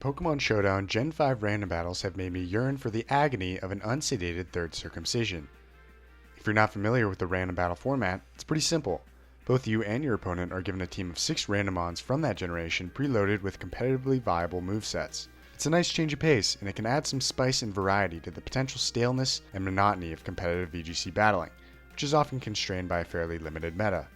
Pokemon Showdown Gen 5 random battles have made me yearn for the agony of an unsedated third circumcision. If you're not familiar with the random battle format, it's pretty simple. Both you and your opponent are given a team of 6 randomons from that generation preloaded with competitively viable movesets. It's a nice change of pace, and it can add some spice and variety to the potential staleness and monotony of competitive VGC battling, which is often constrained by a fairly limited meta.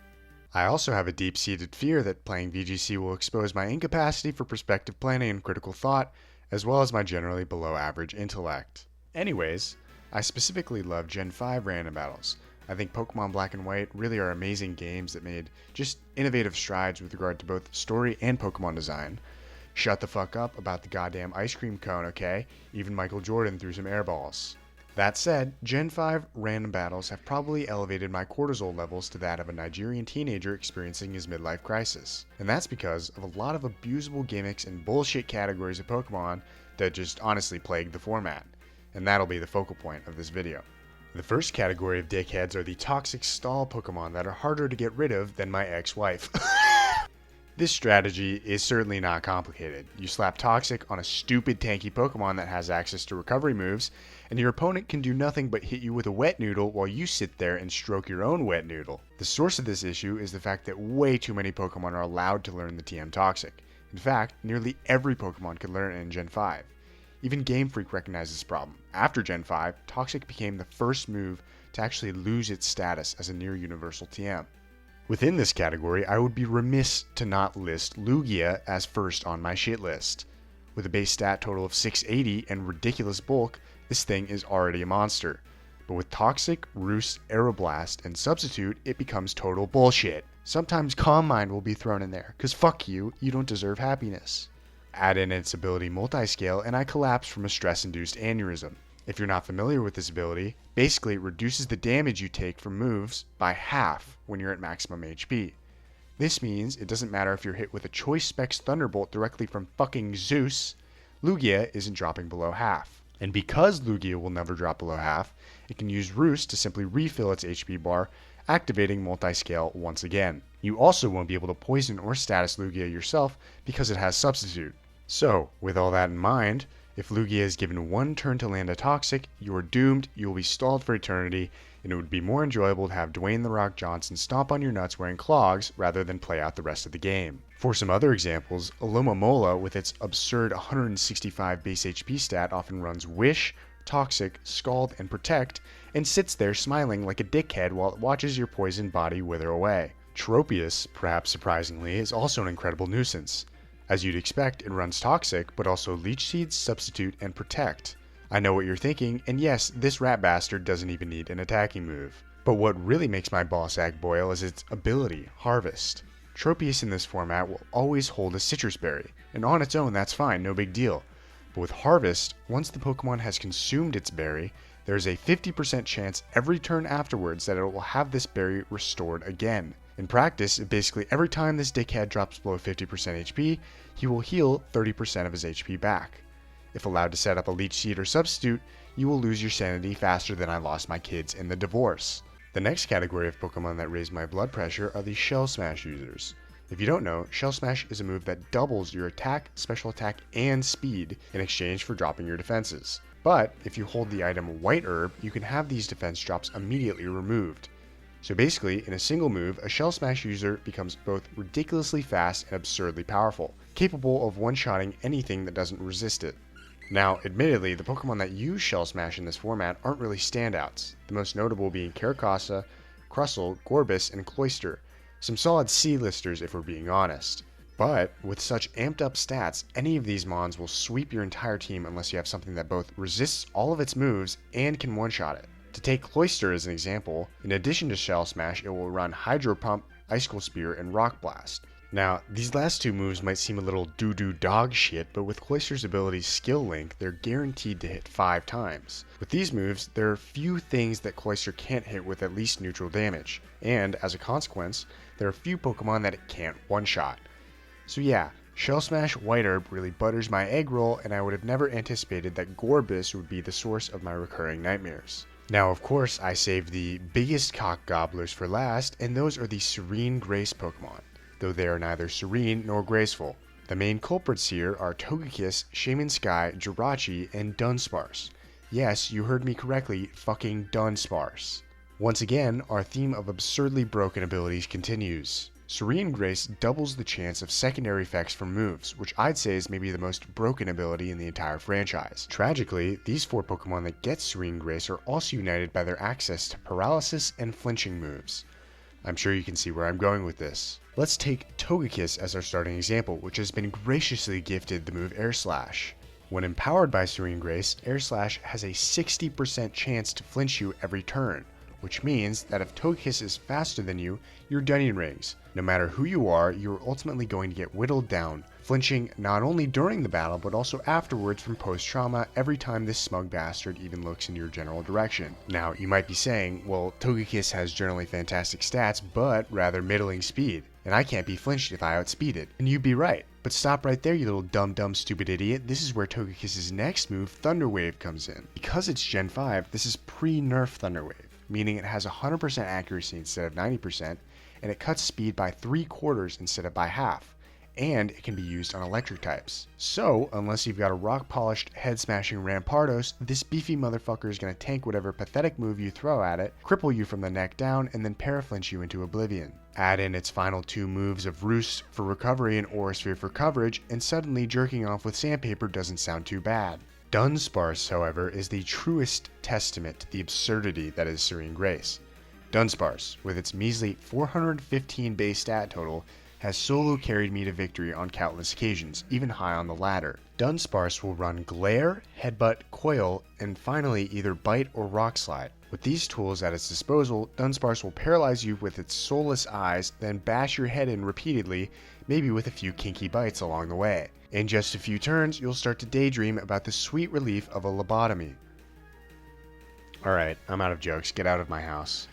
I also have a deep-seated fear that playing VGC will expose my incapacity for perspective planning and critical thought, as well as my generally below-average intellect. Anyways, I specifically love Gen 5 random battles. I think Pokemon Black and White really are amazing games that made just innovative strides with regard to both story and Pokemon design. Shut the fuck up about the goddamn ice cream cone, okay? Even Michael Jordan threw some air balls. That said, Gen 5 random battles have probably elevated my cortisol levels to that of a Nigerian teenager experiencing his midlife crisis. And that's because of a lot of abusable gimmicks and bullshit categories of Pokemon that just honestly plague the format. And that'll be the focal point of this video. The first category of dickheads are the toxic stall Pokemon that are harder to get rid of than my ex-wife. This strategy is certainly not complicated. You slap Toxic on a stupid tanky Pokemon that has access to recovery moves, and your opponent can do nothing but hit you with a wet noodle while you sit there and stroke your own wet noodle. The source of this issue is the fact that way too many Pokemon are allowed to learn the TM Toxic. In fact, nearly every Pokemon can learn it in Gen 5. Even Game Freak recognized this problem. After Gen 5, Toxic became the first move to actually lose its status as a near universal TM. Within this category, I would be remiss to not list Lugia as first on my shit list. With a base stat total of 680 and ridiculous bulk, this thing is already a monster. But with Toxic, Roost, Aeroblast, and Substitute, it becomes total bullshit. Sometimes Calm Mind will be thrown in there, cause fuck you, you don't deserve happiness. Add in its ability Multiscale, and I collapse from a stress-induced aneurysm. If you're not familiar with this ability, basically it reduces the damage you take from moves by half when you're at maximum HP. This means it doesn't matter if you're hit with a Choice Specs Thunderbolt directly from fucking Zeus, Lugia isn't dropping below half. And because Lugia will never drop below half, it can use Roost to simply refill its HP bar, activating Multiscale once again. You also won't be able to poison or status Lugia yourself because it has Substitute. So, with all that in mind, if Lugia is given one turn to land a Toxic, you are doomed, you will be stalled for eternity, and it would be more enjoyable to have Dwayne "The Rock" Johnson stomp on your nuts wearing clogs rather than play out the rest of the game. For some other examples, Alomomola with its absurd 165 base HP stat often runs Wish, Toxic, Scald, and Protect, and sits there smiling like a dickhead while it watches your poisoned body wither away. Tropius, perhaps surprisingly, is also an incredible nuisance. As you'd expect, it runs Toxic, but also Leech Seeds, Substitute, and Protect. I know what you're thinking, and yes, this rat bastard doesn't even need an attacking move. But what really makes my ball sack boil is its ability, Harvest. Tropius in this format will always hold a Citrus Berry, and on its own that's fine, no big deal. But with Harvest, once the Pokemon has consumed its berry, there's a 50% chance every turn afterwards that it will have this berry restored again. In practice, basically every time this dickhead drops below 50% HP, he will heal 30% of his HP back. If allowed to set up a Leech Seed or Substitute, you will lose your sanity faster than I lost my kids in the divorce. The next category of Pokemon that raise my blood pressure are the Shell Smash users. If you don't know, Shell Smash is a move that doubles your attack, special attack, and speed in exchange for dropping your defenses. But if you hold the item White Herb, you can have these defense drops immediately removed. So basically, in a single move, a Shell Smash user becomes both ridiculously fast and absurdly powerful, capable of one-shotting anything that doesn't resist it. Now, admittedly, the Pokemon that use Shell Smash in this format aren't really standouts, the most notable being Caracasa, Crustle, Gorbis, and Cloyster, some solid C-listers if we're being honest. But, with such amped up stats, any of these mons will sweep your entire team unless you have something that both resists all of its moves and can one-shot it. To take Cloyster as an example, in addition to Shell Smash, it will run Hydro Pump, Icicle Spear, and Rock Blast. Now, these last two moves might seem a little doo-doo dog shit, but with Cloyster's ability Skill Link, they're guaranteed to hit 5 times. With these moves, there are few things that Cloyster can't hit with at least neutral damage, and as a consequence, there are few Pokemon that it can't one-shot. So yeah, Shell Smash White Herb really butters my egg roll, and I would have never anticipated that Gorbis would be the source of my recurring nightmares. Now, of course, I saved the biggest cock gobblers for last, and those are the Serene Grace Pokemon, though they are neither serene nor graceful. The main culprits here are Togekiss, Shaman Sky, Jirachi, and Dunsparce. Yes, you heard me correctly, fucking Dunsparce. Once again, our theme of absurdly broken abilities continues. Serene Grace doubles the chance of secondary effects from moves, which I'd say is maybe the most broken ability in the entire franchise. Tragically, these 4 Pokemon that get Serene Grace are also united by their access to paralysis and flinching moves. I'm sure you can see where I'm going with this. Let's take Togekiss as our starting example, which has been graciously gifted the move Air Slash. When empowered by Serene Grace, Air Slash has a 60% chance to flinch you every turn, which means that if Togekiss is faster than you, you're Dunning Rings. No matter who you are, you're ultimately going to get whittled down, flinching not only during the battle, but also afterwards from post-trauma every time this smug bastard even looks in your general direction. Now, you might be saying, well, Togekiss has generally fantastic stats, but rather middling speed, and I can't be flinched if I outspeed it. And you'd be right. But stop right there, you little dumb stupid idiot. This is where Togekiss's next move, Thunder Wave, comes in. Because it's Gen 5, this is pre-nerf Thunder Wave, meaning it has 100% accuracy instead of 90%, and it cuts speed by 3/4 instead of by half, and it can be used on electric types. So, unless you've got a rock-polished, head-smashing Rampardos, this beefy motherfucker is going to tank whatever pathetic move you throw at it, cripple you from the neck down, and then paraflinch you into oblivion. Add in its final 2 moves of Roost for recovery and Aurasphere for coverage, and suddenly jerking off with sandpaper doesn't sound too bad. Dunsparce, however, is the truest testament to the absurdity that is Serene Grace. Dunsparce, with its measly 415 base stat total, has solo carried me to victory on countless occasions, even high on the ladder. Dunsparce will run Glare, Headbutt, Coil, and finally either Bite or Rock Slide. With these tools at its disposal, Dunsparce will paralyze you with its soulless eyes, then bash your head in repeatedly, maybe with a few kinky bites along the way. In just a few turns, you'll start to daydream about the sweet relief of a lobotomy. Alright, I'm out of jokes. Get out of my house.